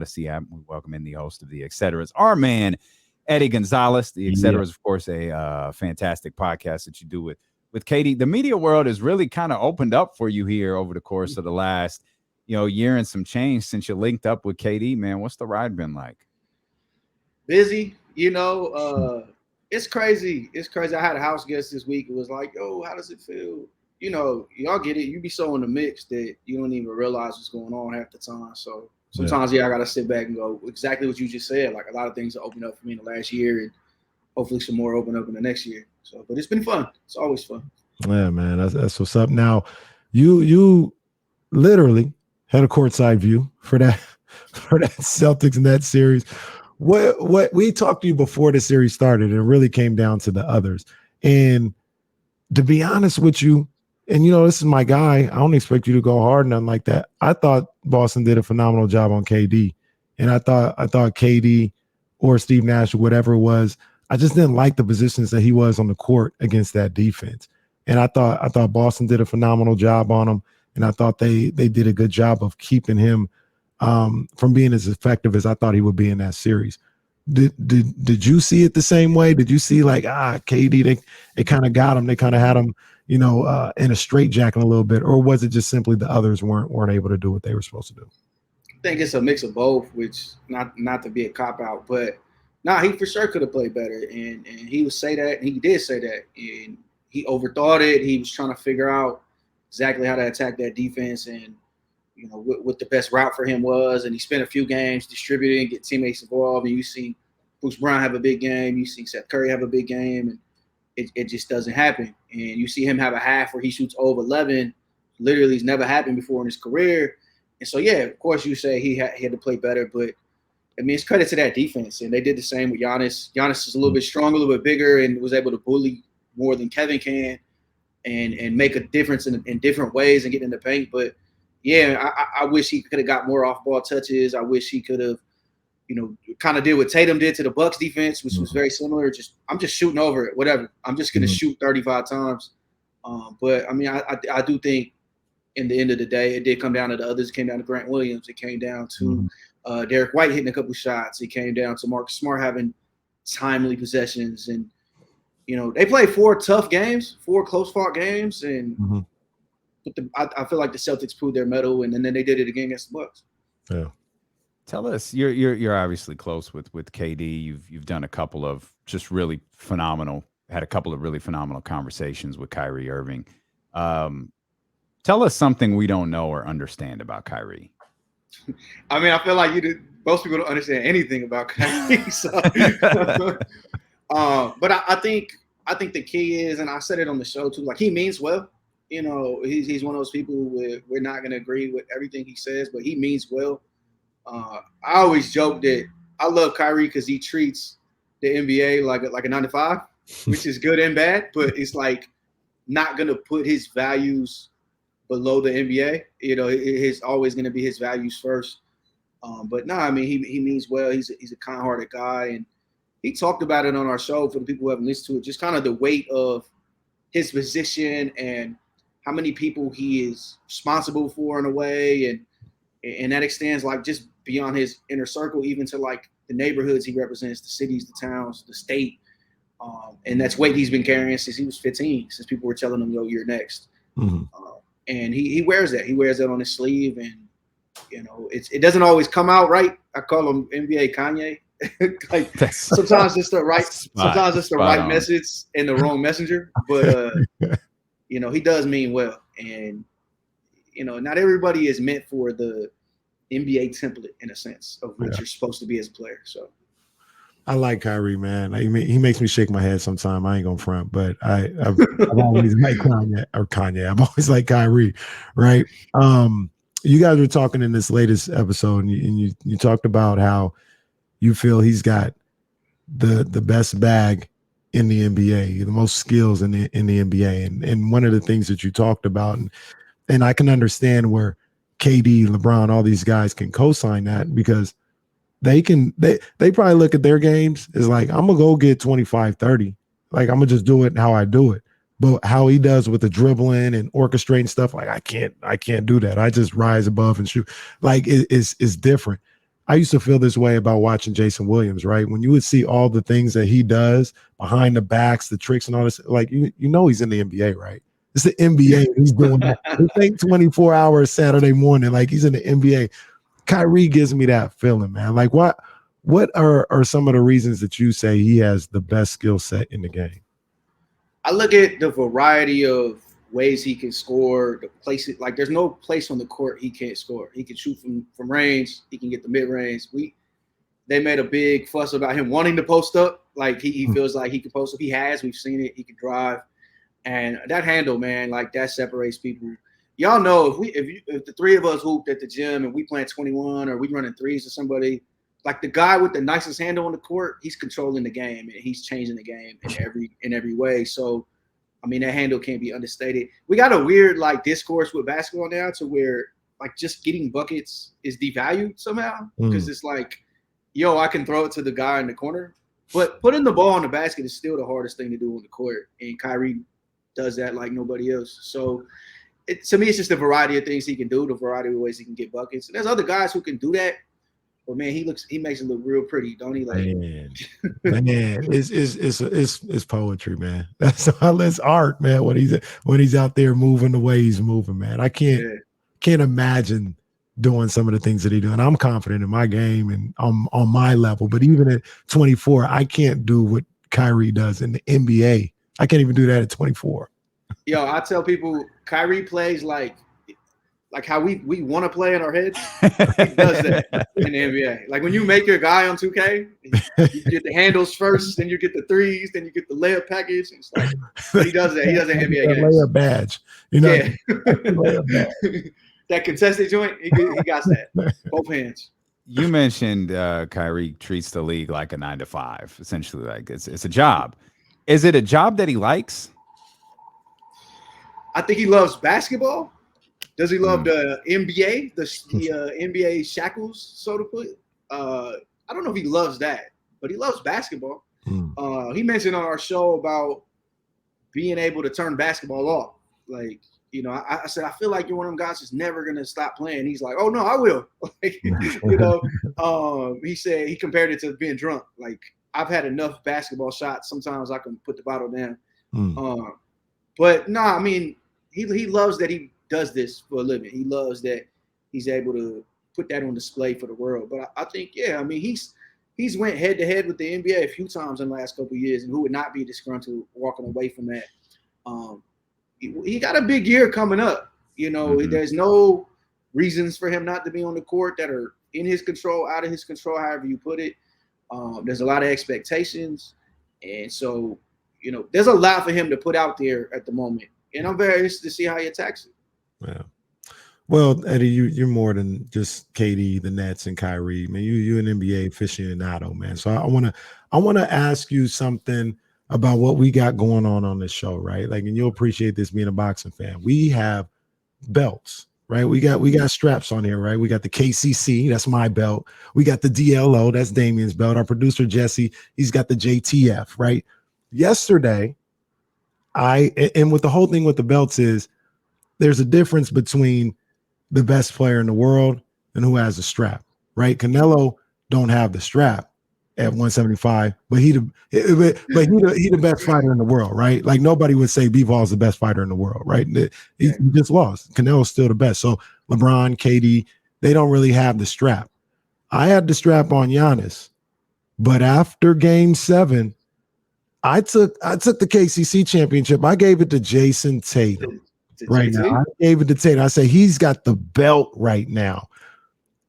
app. We welcome in the host of the Et Ceteras, our man, Eddie Gonzalez. The Et Ceteras, of course, a fantastic podcast that you do with Katie. The media world has really kind of opened up for you here over the course of the last, year and some change since you linked up with KD, man. What's the ride been like? Busy, it's crazy. It's crazy. I had a house guest this week. It was like, yo, how does it feel? Y'all get it. You be so in the mix that you don't even realize what's going on half the time. So sometimes, I got to sit back and go exactly what you just said. Like a lot of things have opened up for me in the last year, and hopefully some more open up in the next year. So, but it's been fun. It's always fun. Yeah, man, that's what's up. Now, you literally had a courtside view for that Celtics and that series. What we talked to you before the series started, and it really came down to the others. And to be honest with you, and this is my guy, I don't expect you to go hard, nothing like that. I thought Boston did a phenomenal job on KD, and I thought KD or Steve Nash or whatever it was, I just didn't like the positions that he was on the court against that defense. And I thought Boston did a phenomenal job on him, and I thought they did a good job of keeping him from being as effective as I thought he would be in that series. Did you see it the same way? Did you see like KD, they kind of got him, they kind of had him, in a straitjacket a little bit, or was it just simply the others weren't able to do what they were supposed to do? I think it's a mix of both, which not to be a cop out, but he for sure could have played better, and he would say that, and he did say that, and he overthought it. He was trying to figure out exactly how to attack that defense, and what the best route for him was, and he spent a few games distributing, get teammates involved, and you see Bruce Brown have a big game, you see Seth Curry have a big game, and it just doesn't happen. And you see him have a half where he shoots over 11. Literally, it's never happened before in his career. And so, yeah, of course you say he had to play better, but I mean, it's credit to that defense. And they did the same with Giannis. Giannis is a little bit stronger, a little bit bigger, and was able to bully more than Kevin can and make a difference in different ways and get in the paint. But, yeah, I wish he could have got more off-ball touches. I wish he could have, kind of did what Tatum did to the Bucks defense, which was very similar. I'm just shooting over it, whatever. I'm just going to shoot 35 times. But, I mean, I do think in the end of the day, it did come down to the others. It came down to Grant Williams. It came down to Derek White hitting a couple shots. It came down to Marcus Smart having timely possessions. And, they played 4 tough games, 4 close-fought games. And I feel like the Celtics proved their mettle, and then they did it again against the Bucks. Yeah. Tell us, you're obviously close with KD. You've done a couple of just really phenomenal, had a couple of really phenomenal conversations with Kyrie Irving. Tell us something we don't know or understand about Kyrie. I mean, I feel like most people don't understand anything about Kyrie. So, but I think the key is, and I said it on the show too, like he means well. He's one of those people who we're not going to agree with everything he says, but he means well. I always joke that I love Kyrie because he treats the NBA like a 9-to-5, which is good and bad, but it's like not going to put his values below the NBA. It's always going to be his values first. But no, I mean, he means well. He's a kind-hearted guy, and he talked about it on our show for the people who haven't listened to it, just kind of the weight of his position and how many people he is responsible for in a way, and that extends like just beyond his inner circle, even to like the neighborhoods he represents, the cities, the towns, the state. And that's weight he's been carrying since he was 15, since people were telling him, yo, you're next. And he wears that. He wears that on his sleeve. And, it doesn't always come out right. I call him NBA Kanye. Like sometimes it's the right message and the wrong messenger. But, he does mean well. And, not everybody is meant for the NBA template in a sense of what you're supposed to be as a player. So I like Kyrie, man. He makes me shake my head sometimes. I ain't gonna front, but I've always liked Kanye. I've always liked Kyrie, right? You guys were talking in this latest episode, and you talked about how you feel he's got the best bag in the NBA, the most skills in the NBA, and one of the things that you talked about, and I can understand where KD, LeBron, all these guys can co-sign that because they probably look at their games as like, I'm gonna go get 25, 30. Like I'm gonna just do it how I do it. But how he does with the dribbling and orchestrating stuff, like I can't do that. I just rise above and shoot. Like it's different. I used to feel this way about watching Jason Williams, right? When you would see all the things that he does behind the backs, the tricks and all this, like you know he's in the NBA, right? It's the NBA. He's doing that. This ain't 24 hours Saturday morning. Like he's in the NBA. Kyrie gives me that feeling, man. Like what are some of the reasons that you say he has the best skill set in the game? I look at the variety of ways he can score, the places, like there's no place on the court he can't score. He can shoot from range, he can get the mid-range. They made a big fuss about him wanting to post up. Like he feels like he can post up. He has, we've seen it, he can drive. And that handle, man, like that separates people. Y'all know if the three of us hooped at the gym and we playing 21 or we running threes to somebody, like the guy with the nicest handle on the court, he's controlling the game and he's changing the game in every way. So, I mean, that handle can't be understated. We got a weird like discourse with basketball now to where like just getting buckets is devalued somehow because it's like, yo, I can throw it to the guy in the corner, but putting the ball in the basket is still the hardest thing to do on the court. And Kyrie does that like nobody else. So to me, it's just the variety of things he can do, the variety of ways he can get buckets. And there's other guys who can do that. But man, he makes it look real pretty, don't he? Like, man, it's poetry, man. That's art, man. When he's out there moving the way he's moving, man. I can't imagine doing some of the things that he do. And I'm confident in my game and on my level. But even at 24, I can't do what Kyrie does in the NBA. I can't even do that at 24. Yo, I tell people Kyrie plays like how we want to play in our heads. He does that in the NBA. Like when you make your guy on 2K, you get the handles first, then you get the threes, then you get the layup package. It's like he does that. He does that in NBA games. Layup badge, you know. Yeah. That contested joint, he got that. Both hands. You mentioned Kyrie treats the league like a 9-to-5, essentially. Like it's a job. Is it a job that he likes? I think he loves basketball. Does he love the NBA, the NBA shackles, so to put? I don't know if he loves that, but he loves basketball. He mentioned on our show about being able to turn basketball off. Like, you know, I said, I feel like you're one of them guys that's never going to stop playing. He's like, oh, no, I will. Like, you know, he said he compared it to being drunk. Like, I've had enough basketball shots. Sometimes I can put the bottle down. But, no, I mean, he loves that he does this for a living. He loves that he's able to put that on display for the world. But I think, yeah, I mean, he's went head to head with the NBA a few times in the last couple of years, and who would not be disgruntled walking away from that? He got a big year coming up. You know, there's no reasons for him not to be on the court that are in his control, out of his control, however you put it. There's a lot of expectations, and so you know, there's a lot for him to put out there at the moment. And I'm very interested to see how he attacks it. Yeah. Well, Eddie, you're more than just KD, the Nets, and Kyrie. Man, you're an NBA aficionado, man. So I wanna ask you something about what we got going on this show, right? Like, and you'll appreciate this being a boxing fan. We have belts, right? We got straps on here, right? We got the KCC, that's my belt. We got the DLO, that's Damien's belt. Our producer Jesse, he's got the JTF, right? Yesterday, and with the whole thing with the belts is there's a difference between the best player in the world and who has the strap, right? Canelo don't have the strap at 175, but he the best fighter in the world, right? Like nobody would say Bivol is the best fighter in the world, right? He just lost. Canelo's still the best. So LeBron, KD, they don't really have the strap. I had the strap on Giannis, but after Game 7, I took the KCC championship. I gave it to Jason Tatum. Right now, I gave it to Tatum. I say he's got the belt right now.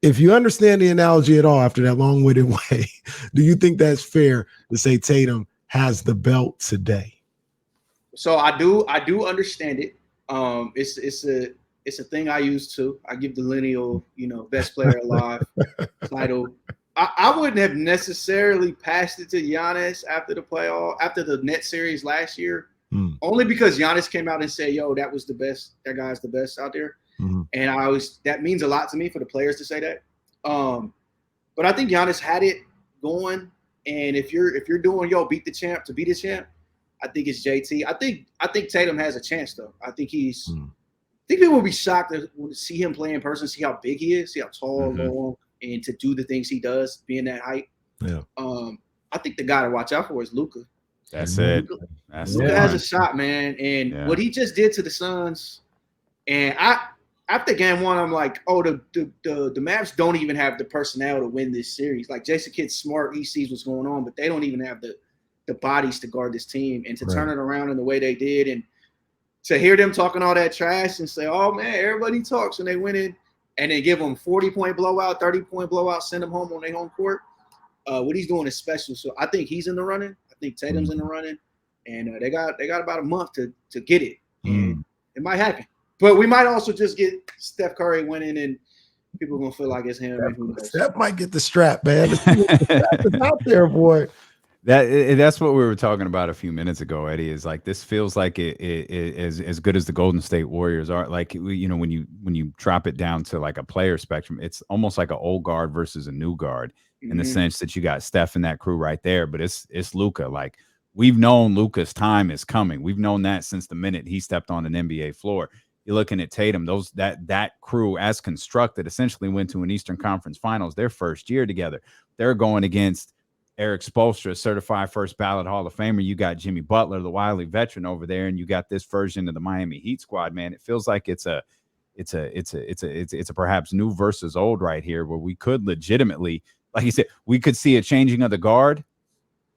If you understand the analogy at all after that long-winded way, do you think that's fair to say Tatum has the belt today? So I do understand it. It's a thing I use too. I give the lineal, best player alive title. I wouldn't have necessarily passed it to Giannis after the net series last year. Only because Giannis came out and said, yo, that was the best. That guy's the best out there. And that means a lot to me for the players to say that. But I think Giannis had it going. And if you're doing, beat the champ to beat the champ, I think it's JT. I think Tatum has a chance though. I think people will be shocked to see him play in person, see how big he is, see how tall, long, and to do the things he does, being that height. Yeah. I think the guy to watch out for is Luka. That's it. Luka has a shot, man. And what he just did to the Suns, and after game one, I'm like, oh, the Mavs don't even have the personnel to win this series. Like Jason Kidd's smart, he sees what's going on, but they don't even have the bodies to guard this team. And to turn it around in the way they did, and to hear them talking all that trash and say, oh man, everybody talks when they win it, and then give them 40-point blowout, 30-point blowout, send them home on their home court. What he's doing is special. So I think he's in the running. I think Tatum's in the running, and they got about a month to get it, and it might happen. But we might also just get Steph Curry winning, and people are gonna feel like it's him. Steph might get the strap, man. It's out there, boy. That's what we were talking about a few minutes ago, Eddie. Is like this feels like it as good as the Golden State Warriors are. Like when you drop it down to like a player spectrum, it's almost like an old guard versus a new guard in the sense that you got Steph and that crew right there, but it's Luka. Like we've known Luka's time is coming. We've known that since the minute he stepped on an NBA floor. You're looking at Tatum, that crew as constructed essentially went to an Eastern Conference Finals their first year together. They're going against Eric Spoelstra, certified first ballot Hall of Famer. You got Jimmy Butler, the wily veteran over there, and you got this version of the Miami Heat squad. Man, it feels like it's a perhaps new versus old right here, where we could legitimately, like you said, we could see a changing of the guard.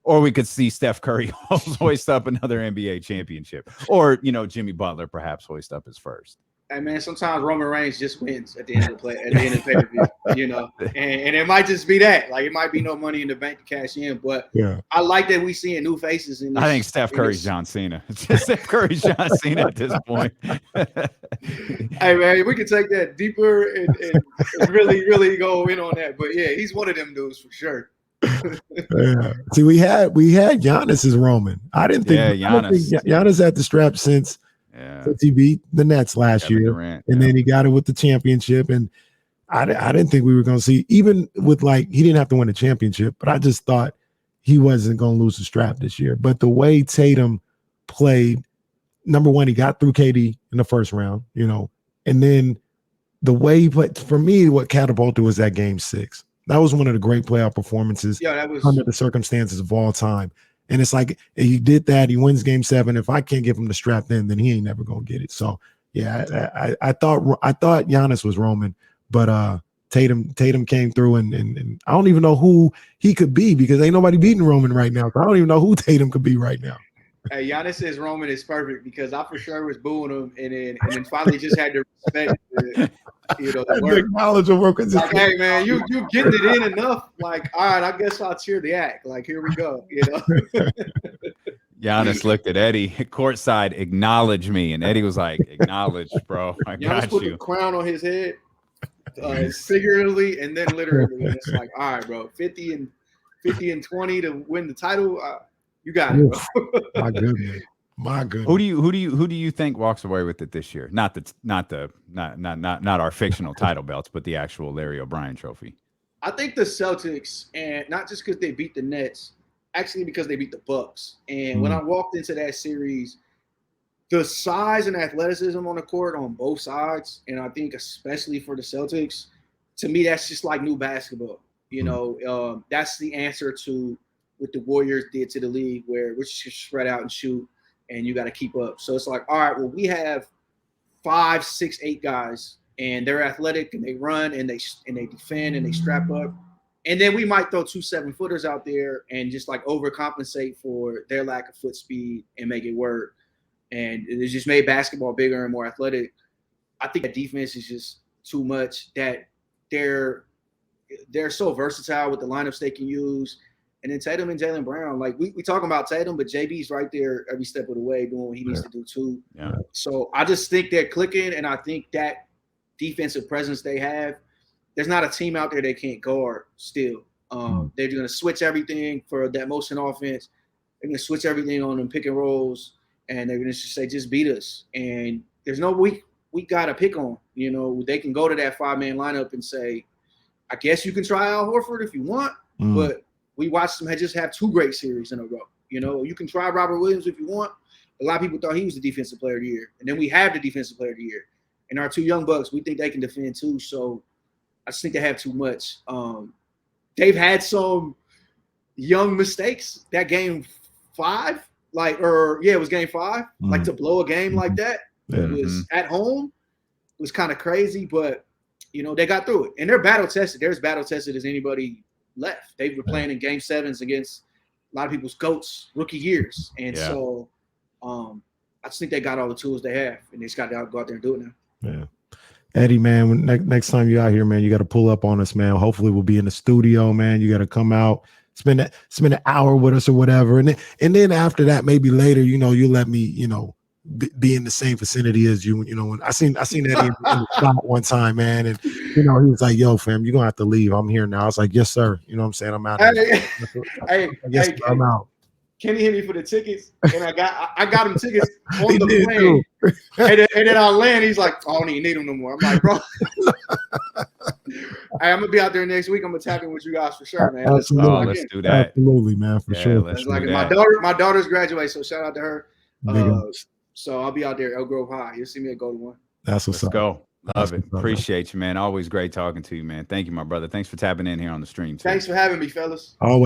Or we could see Steph Curry hoist up another NBA championship. Or, Jimmy Butler perhaps hoist up his first. Hey, man, sometimes Roman Reigns just wins at the end of the pay-per-view, And it might just be that. Like, it might be no money in the bank to cash in. But I like that we seeing new faces. I think Steph Curry's John Cena. It's just Steph Curry's John Cena at this point. Hey, man, we can take that deeper and really, really go in on that. But, yeah, he's one of them dudes for sure. See, we had Giannis as Roman. I didn't think Giannis had the strap since he beat the Nets last year, Durant, and then he got it with the championship. And I didn't think we were going to see, even with he didn't have to win a championship, but I just thought he wasn't going to lose the strap this year. But the way Tatum played, number one, he got through KD in the first round, and then the way he played, for me, what catapulted was that game 6. That was one of the great playoff performances under the circumstances of all time. And it's like, he did that. He wins game 7. If I can't give him the strap then he ain't never going to get it. So, yeah, I thought Giannis was Roman, but Tatum came through, and I don't even know who he could be because ain't nobody beating Roman right now. So I don't even know who Tatum could be right now. Hey, Giannis says Roman is perfect because I for sure was booing him, and then finally just had to respect the work. Acknowledge the work. Like, hey man, you getting it in enough. Like, all right, I guess I'll cheer the act. Like, here we go. Giannis looked at Eddie courtside, acknowledge me, and Eddie was like, "Acknowledge, bro. I got put you." The crown on his head, figuratively and then literally. And it's like, all right, bro, 50 and 20 to win the title. You got it, bro. My goodness. Who do you think walks away with it this year? Not our fictional title belts, but the actual Larry O'Brien trophy. I think the Celtics, and not just because they beat the Nets, actually because they beat the Bucks. And when I walked into that series, the size and athleticism on the court on both sides, and I think especially for the Celtics, to me that's just like new basketball. That's the answer to what the Warriors did to the league, where we're just spread out and shoot, and you got to keep up. So it's like, all right, well, we have 5, 6, 8 guys, and they're athletic, and they run, and they defend, and they strap up. And then we might throw 2 7-footers out there and just like overcompensate for their lack of foot speed and make it work. And it just made basketball bigger and more athletic. I think that defense is just too much, that they're so versatile with the lineups they can use. And then Tatum and Jaylen Brown, like we talking about Tatum, but JB's right there every step of the way doing what he needs to do too. Yeah. So I just think they're clicking, and I think that defensive presence they have, there's not a team out there they can't guard still. They're going to switch everything for that motion offense. They're going to switch everything on them pick and rolls, and they're going to say, just beat us. And there's no we got to pick on. They can go to that 5-man lineup and say, I guess you can try Al Horford if you want, but we watched them just have 2 great series in a row. You can try Robert Williams if you want. A lot of people thought he was the defensive player of the year. And then we have the defensive player of the year. And our 2 young bucks, we think they can defend too. So I just think they have too much. They've had some young mistakes. That game 5, it was game 5. Like to blow a game like that was at home was kind of crazy, but they got through it. And they're battle tested. They're as battle tested as anybody left. They were playing in game 7s against a lot of people's GOATs rookie years. And so I just think they got all the tools they have, and they just got to go out there and do it now. Yeah. Eddie, man, next time you're out here, man, you got to pull up on us, man. Hopefully we'll be in the studio, man. You got to come out, spend an hour with us or whatever. And then after that, maybe later, you'll let me, be in the same vicinity as you. When I seen Eddie in the spot one time, man, and he was like, "Yo, fam, you're gonna have to leave. I'm here now." I was like, "Yes, sir." You know what I'm saying? I'm out. Hey, I'm out. Kenny hit me for the tickets, and I got him tickets on the plane. And then I land, he's like, "I don't even need them no more." I'm like, "Bro, hey, I'm gonna be out there next week. I'm gonna tap in with you guys for sure, man." Let's do that. Absolutely, man, for sure. Let's do that. My daughter's graduating, so shout out to her. So I'll be out there, Elk Grove High. You'll see me at Golden One. That's what's up. Let's go. Love it. Appreciate you, man. Always great talking to you, man. Thank you, my brother. Thanks for tapping in here on the stream, too. Thanks for having me, fellas. Always.